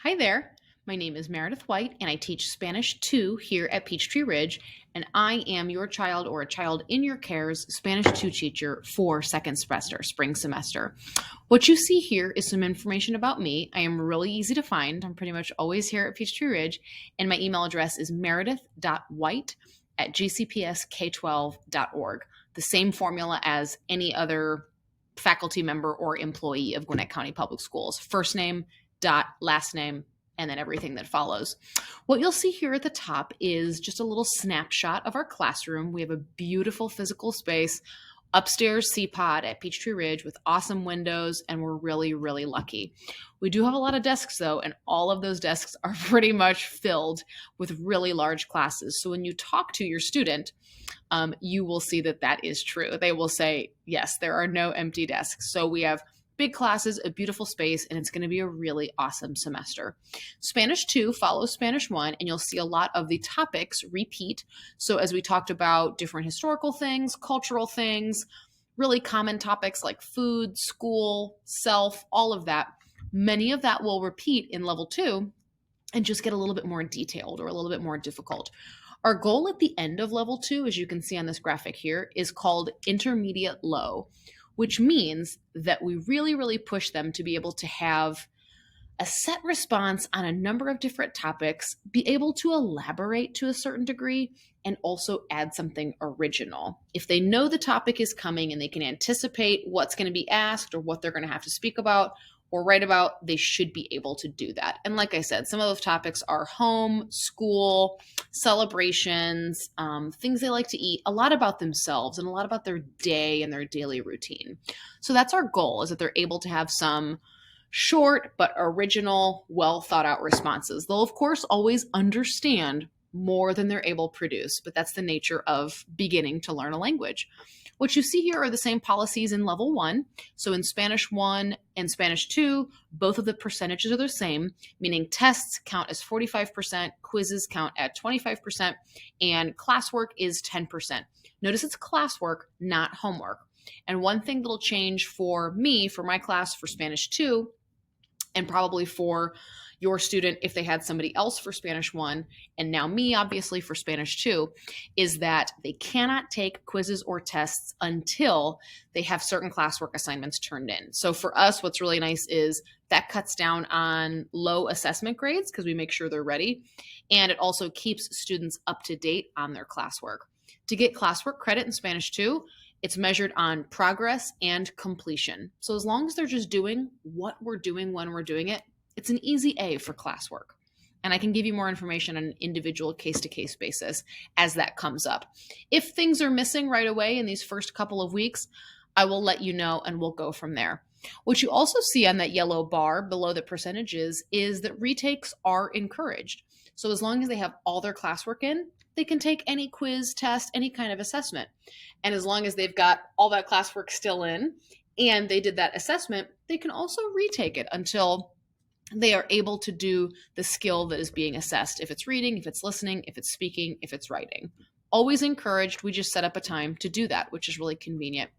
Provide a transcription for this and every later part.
Hi there. My name is Meredith White, and I teach Spanish 2 here at Peachtree Ridge, and I am your child or a child in your care's Spanish 2 teacher for second semester, spring semester. What you see here is some information about me. I am really easy to find. I'm pretty much always here at Peachtree Ridge, and my email address is meredith.white@gcpsk12.org. The same formula as any other faculty member or employee of Gwinnett County Public Schools. First name, dot, last name, and then everything that follows. What you'll see here at the top is just a little snapshot of our classroom. We have a beautiful physical space, upstairs CPOD at Peachtree Ridge with awesome windows, and we're really, really lucky. We do have a lot of desks though, and all of those desks are pretty much filled with really large classes. So when you talk to your student, you will see that that is true. They will say, yes, there are no empty desks. So we have big classes, a beautiful space, and it's going to be a really awesome semester. Spanish 2 follows Spanish 1, and you'll see a lot of the topics repeat. So as we talked about different historical things, cultural things, really common topics like food, school, self, all of that, many of that will repeat in level 2 and just get a little bit more detailed or a little bit more difficult. Our goal at the end of level 2, as you can see on this graphic here, is called intermediate low, which means that we really, really push them to be able to have a set response on a number of different topics, be able to elaborate to a certain degree, and also add something original. If they know the topic is coming and they can anticipate what's going to be asked or what they're going to have to speak about or write about, they should be able to do that. And like I said, some of those topics are home, school, celebrations, things they like to eat, a lot about themselves and a lot about their day and their daily routine. So that's our goal, is that they're able to have some short but original, well thought out responses. They'll, of course, always understand more than they're able to produce, but that's the nature of beginning to learn a language. What you see here are the same policies in level 1. So in Spanish 1 and Spanish 2, both of the percentages are the same, meaning tests count as 45%, quizzes count at 25%, and classwork is 10%. Notice it's classwork, not homework. And one thing that'll change for me, for my class, for Spanish 2, and probably for your student if they had somebody else for Spanish 1, and now me, obviously, for Spanish 2, is that they cannot take quizzes or tests until they have certain classwork assignments turned in. So for us, what's really nice is that cuts down on low assessment grades because we make sure they're ready, and it also keeps students up to date on their classwork. To get classwork credit in Spanish 2, it's measured on progress and completion. So as long as they're just doing what we're doing when we're doing it, it's an easy A for classwork. And I can give you more information on an individual case-to-case basis as that comes up. If things are missing right away in these first couple of weeks, I will let you know and we'll go from there. What you also see on that yellow bar below the percentages is that retakes are encouraged. So as long as they have all their classwork in, they can take any quiz, test, any kind of assessment. And as long as they've got all that classwork still in and they did that assessment, they can also retake it until they are able to do the skill that is being assessed. If it's reading, if it's listening, if it's speaking, if it's writing. Always encouraged. We just set up a time to do that, which is really convenient.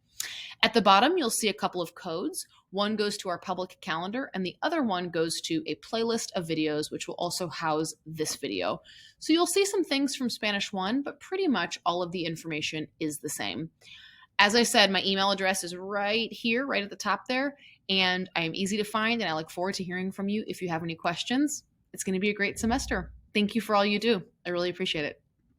At the bottom, you'll see a couple of codes. One goes to our public calendar, and the other one goes to a playlist of videos, which will also house this video. So you'll see some things from Spanish 1, but pretty much all of the information is the same. As I said, my email address is right here, right at the top there, and I am easy to find, and I look forward to hearing from you if you have any questions. It's going to be a great semester. Thank you for all you do. I really appreciate it.